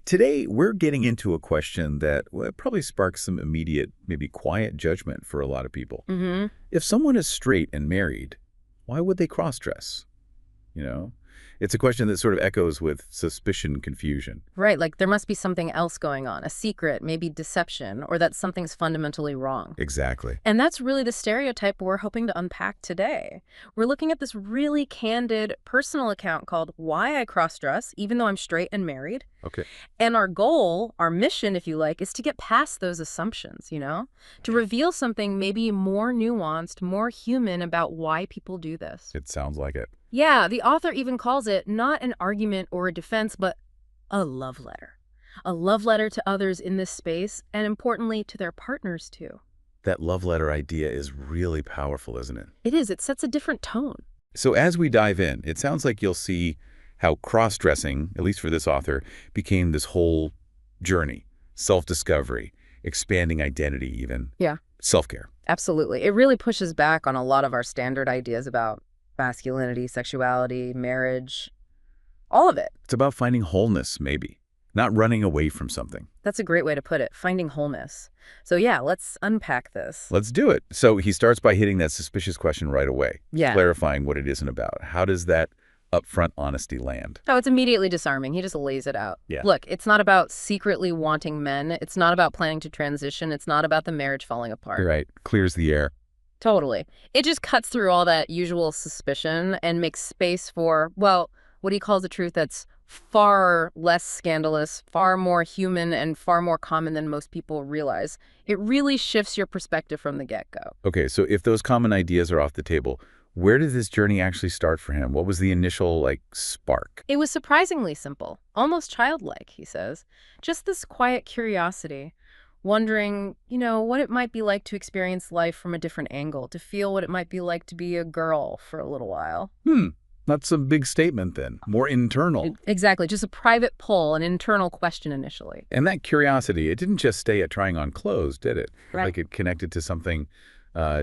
Today, we're getting into a question that probably sparks some immediate, maybe quiet judgment for a lot of people. Mm-hmm. If someone is straight and married, why would they cross-dress? You know? It's a question that sort of echoes with suspicion, confusion. Right, like there must be something else going on, a secret, maybe deception, or that something's fundamentally wrong. Exactly. And that's really the stereotype we're hoping to unpack today. We're looking at this really candid personal account called Why I Crossdress, Even Though I'm Straight and Married. Okay. And our goal, our mission, if you like, is to get past those assumptions, to reveal something maybe more nuanced, more human about why people do this. It sounds like it. Yeah, the author even calls it not an argument or a defense, but a love letter. A love letter to others in this space, and importantly, to their partners, too. That love letter idea is really powerful, isn't it? It is. It sets a different tone. So as we dive in, it sounds like you'll see how cross-dressing, at least for this author, became this whole journey. Self-discovery, expanding identity even. Yeah. Self-care. Absolutely. It really pushes back on a lot of our standard ideas about masculinity, sexuality, marriage, all of it. It's about finding wholeness, maybe, not running away from something. That's a great way to put it, finding wholeness. So yeah, let's unpack this. Let's do it. So he starts by hitting that suspicious question right away, Yeah. clarifying what it isn't about. How does that upfront honesty land? Oh, it's immediately disarming. He just lays it out. Yeah. Look, it's not about secretly wanting men. It's not about planning to transition. It's not about the marriage falling apart. You're right. Clears the air. Totally. It just cuts through all that usual suspicion and makes space for, well, what he calls a truth that's far less scandalous, far more human, and far more common than most people realize. It really shifts your perspective from the get-go. Okay, so if those common ideas are off the table, where did this journey actually start for him? What was the initial, spark? It was surprisingly simple, almost childlike, he says. Just this quiet curiosity, wondering, what it might be like to experience life from a different angle, to feel what it might be like to be a girl for a little while. Not some big statement then, more internal. Exactly, just a private pull, an internal question initially. And that curiosity, it didn't just stay at trying on clothes, did it? Right. Like it connected to something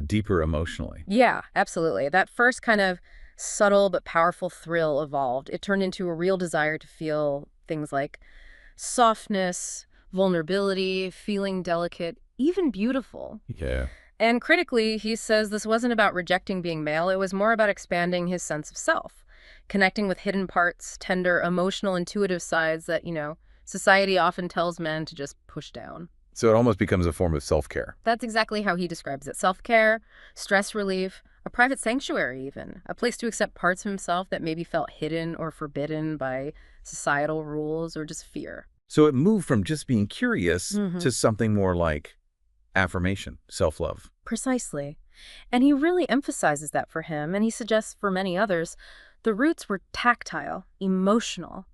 deeper emotionally. Yeah, absolutely. That first kind of subtle but powerful thrill evolved. It turned into a real desire to feel things like softness, vulnerability, feeling delicate, even beautiful. Yeah. And critically, he says this wasn't about rejecting being male. It was more about expanding his sense of self, connecting with hidden parts, tender, emotional, intuitive sides that, society often tells men to just push down. So it almost becomes a form of self-care. That's exactly how he describes it. Self-care, stress relief, a private sanctuary even, a place to accept parts of himself that maybe felt hidden or forbidden by societal rules or just fear. So it moved from just being curious to something more like affirmation, self-love. Precisely. And he really emphasizes that for him, and he suggests for many others, the roots were tactile, emotional,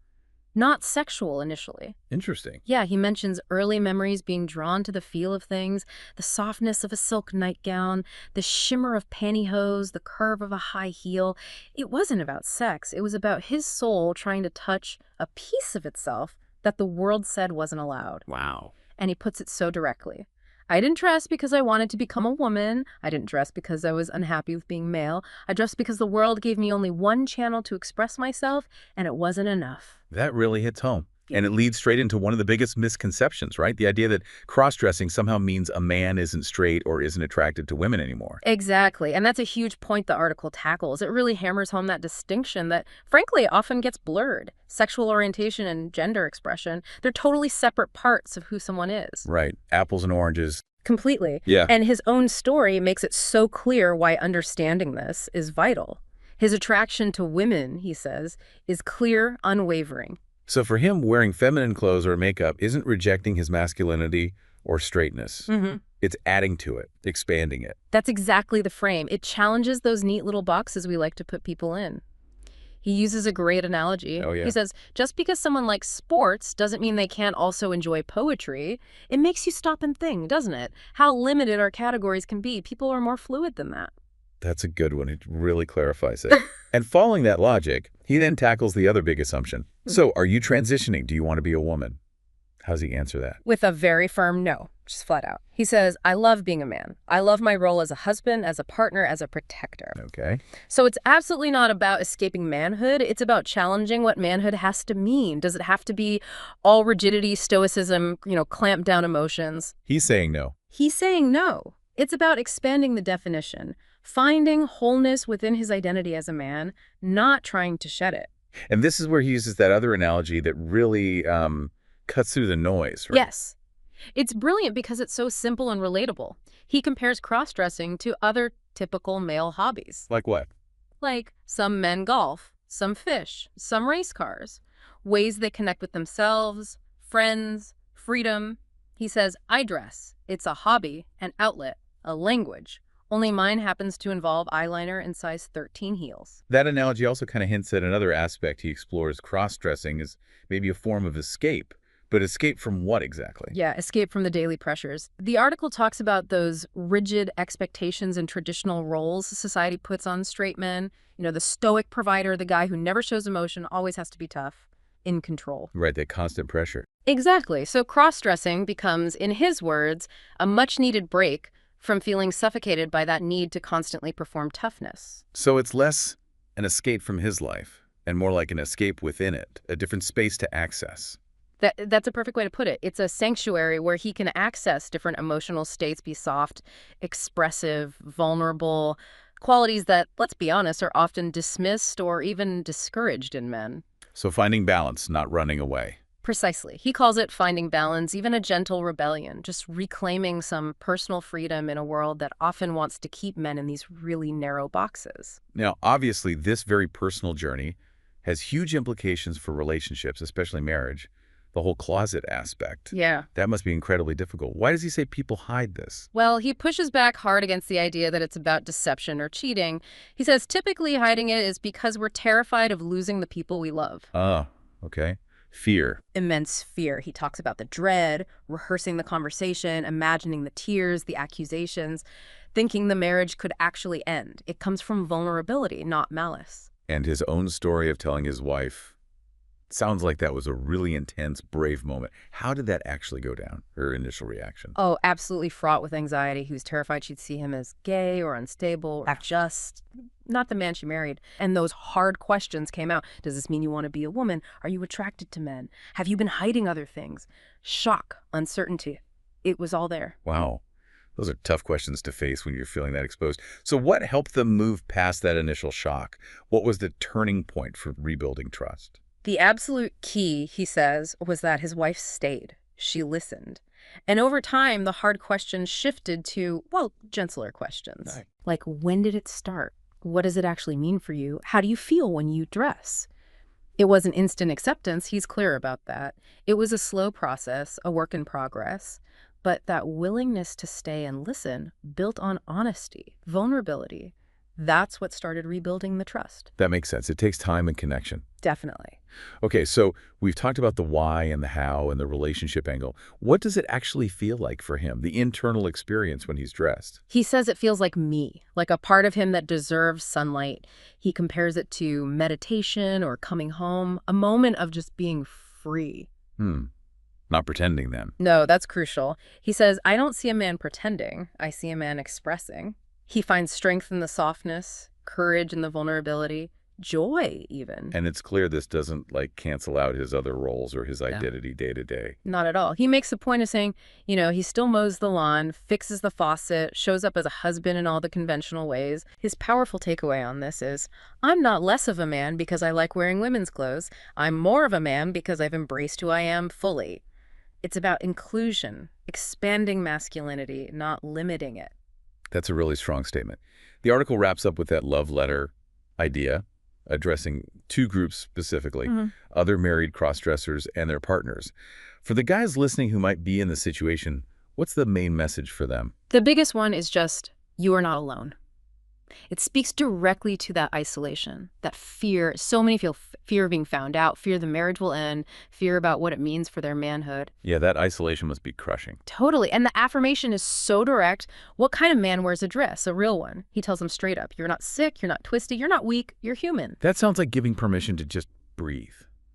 not sexual initially. Interesting. Yeah, he mentions early memories being drawn to the feel of things, the softness of a silk nightgown, the shimmer of pantyhose, the curve of a high heel. It wasn't about sex. It was about his soul trying to touch a piece of itself that the world said wasn't allowed. Wow. And he puts it so directly. I didn't dress because I wanted to become a woman. I didn't dress because I was unhappy with being male. I dressed because the world gave me only one channel to express myself, and it wasn't enough. That really hits home. And it leads straight into one of the biggest misconceptions, right? The idea that cross-dressing somehow means a man isn't straight or isn't attracted to women anymore. Exactly. And that's a huge point the article tackles. It really hammers home that distinction that, frankly, often gets blurred. Sexual orientation and gender expression, they're totally separate parts of who someone is. Right. Apples and oranges. Completely. Yeah. And his own story makes it so clear why understanding this is vital. His attraction to women, he says, is clear, unwavering. So for him, wearing feminine clothes or makeup isn't rejecting his masculinity or straightness. It's adding to it, expanding it. That's exactly the frame. It challenges those neat little boxes we like to put people in. He uses a great analogy. Oh, yeah. He says, just because someone likes sports doesn't mean they can't also enjoy poetry. It makes you stop and think, doesn't it? How limited our categories can be. People are more fluid than that. That's a good one. It really clarifies it. And following that logic, he then tackles the other big assumption. So are you transitioning? Do you want to be a woman? How's he answer that? With a very firm no, just flat out. He says, I love being a man. I love my role as a husband, as a partner, as a protector. Okay. So it's absolutely not about escaping manhood. It's about challenging what manhood has to mean. Does it have to be all rigidity, stoicism, clamp down emotions? He's saying no. He's saying no. It's about expanding the definition, finding wholeness within his identity as a man, not trying to shed it. And this is where he uses that other analogy that really cuts through the noise, right? Yes. It's brilliant because it's so simple and relatable. He compares cross-dressing to other typical male hobbies. Like what? Like some men golf, some fish, some race cars. Ways they connect with themselves, friends, freedom. He says, I dress. It's a hobby, an outlet, a language. Only mine happens to involve eyeliner and size 13 heels. That analogy also kind of hints at another aspect he explores. Cross-dressing is maybe a form of escape. But escape from what exactly? Yeah, escape from the daily pressures. The article talks about those rigid expectations and traditional roles society puts on straight men. The stoic provider, the guy who never shows emotion, always has to be tough, in control. Right, that constant pressure. Exactly. So cross-dressing becomes, in his words, a much-needed break from feeling suffocated by that need to constantly perform toughness. So it's less an escape from his life and more like an escape within it, a different space to access. That's a perfect way to put it. It's a sanctuary where he can access different emotional states, be soft, expressive, vulnerable, qualities that, let's be honest, are often dismissed or even discouraged in men. So finding balance, not running away. Precisely. He calls it finding balance, even a gentle rebellion, just reclaiming some personal freedom in a world that often wants to keep men in these really narrow boxes. Now, obviously, this very personal journey has huge implications for relationships, especially marriage. The whole closet aspect. Yeah. That must be incredibly difficult. Why does he say people hide this? Well, he pushes back hard against the idea that it's about deception or cheating. He says typically hiding it is because we're terrified of losing the people we love. Oh, okay. Fear. Immense fear. He talks about the dread, rehearsing the conversation, imagining the tears, the accusations, thinking the marriage could actually end. It comes from vulnerability, not malice. And his own story of telling his wife. Sounds like that was a really intense, brave moment. How did that actually go down, her initial reaction? Oh, absolutely fraught with anxiety. He was terrified she'd see him as gay or unstable or just not the man she married. And those hard questions came out. Does this mean you want to be a woman? Are you attracted to men? Have you been hiding other things? Shock, uncertainty. It was all there. Wow. Those are tough questions to face when you're feeling that exposed. So what helped them move past that initial shock? What was the turning point for rebuilding trust? The absolute key, he says, was that his wife stayed. She listened. And over time, the hard questions shifted to, gentler questions. Right. Like, when did it start? What does it actually mean for you? How do you feel when you dress? It wasn't instant acceptance. He's clear about that. It was a slow process, a work in progress. But that willingness to stay and listen, built on honesty, vulnerability, that's what started rebuilding the trust. That makes sense. It takes time and connection. Definitely. Okay, so we've talked about the why and the how and the relationship angle. What does it actually feel like for him, the internal experience when he's dressed? He says it feels like me, like a part of him that deserves sunlight. He compares it to meditation or coming home, a moment of just being free. Not pretending then. No, that's crucial. He says, I don't see a man pretending. I see a man expressing. He finds strength in the softness, courage in the vulnerability, joy even. And it's clear this doesn't cancel out his other roles or his identity day to day. Not at all. He makes a point of saying, he still mows the lawn, fixes the faucet, shows up as a husband in all the conventional ways. His powerful takeaway on this is, I'm not less of a man because I like wearing women's clothes. I'm more of a man because I've embraced who I am fully. It's about inclusion, expanding masculinity, not limiting it. That's a really strong statement. The article wraps up with that love letter idea, addressing two groups specifically, other married cross-dressers and their partners. For the guys listening who might be in the situation, what's the main message for them? The biggest one is just, you are not alone. It speaks directly to that isolation, that fear. So many feel fear of being found out, fear the marriage will end, fear about what it means for their manhood. Yeah, that isolation must be crushing. Totally. And the affirmation is so direct. What kind of man wears a dress? A real one. He tells them straight up, you're not sick, you're not twisted, you're not weak, you're human. That sounds like giving permission to just breathe,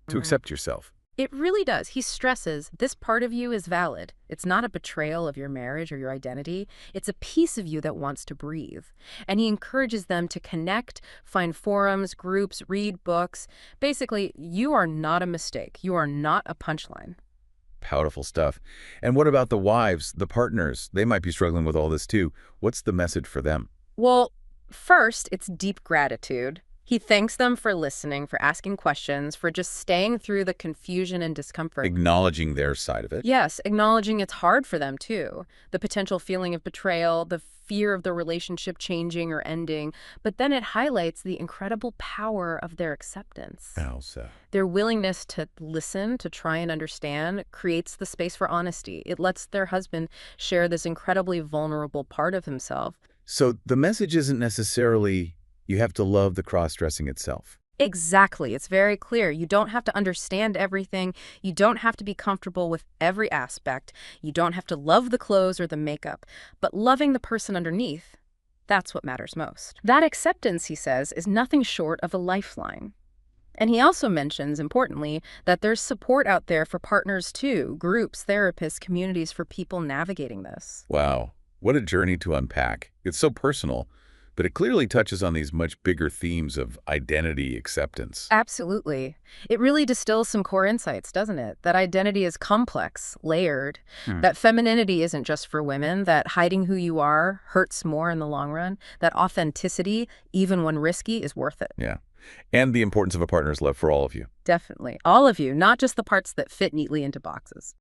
to accept yourself. It really does. He stresses this part of you is valid. It's not a betrayal of your marriage or your identity. It's a piece of you that wants to breathe. And he encourages them to connect, find forums, groups, read books. Basically, you are not a mistake. You are not a punchline. Powerful stuff. And what about the wives, the partners? They might be struggling with all this too. What's the message for them? Well, first, it's deep gratitude. He thanks them for listening, for asking questions, for just staying through the confusion and discomfort. Acknowledging their side of it. Yes, acknowledging it's hard for them too. The potential feeling of betrayal, the fear of the relationship changing or ending. But then it highlights the incredible power of their acceptance. How so? Their willingness to listen, to try and understand, creates the space for honesty. It lets their husband share this incredibly vulnerable part of himself. So the message isn't necessarily you have to love the cross-dressing itself. Exactly. It's very clear. You don't have to understand everything. You don't have to be comfortable with every aspect. You don't have to love the clothes or the makeup. But loving the person underneath, that's what matters most. That acceptance, he says, is nothing short of a lifeline. And he also mentions, importantly, that there's support out there for partners too, groups, therapists, communities for people navigating this. Wow, what a journey to unpack. It's so personal, but it clearly touches on these much bigger themes of identity acceptance. Absolutely. It really distills some core insights, doesn't it? That identity is complex, layered, that femininity isn't just for women, that hiding who you are hurts more in the long run, that authenticity, even when risky, is worth it. Yeah. And the importance of a partner's love for all of you. Definitely. All of you, not just the parts that fit neatly into boxes.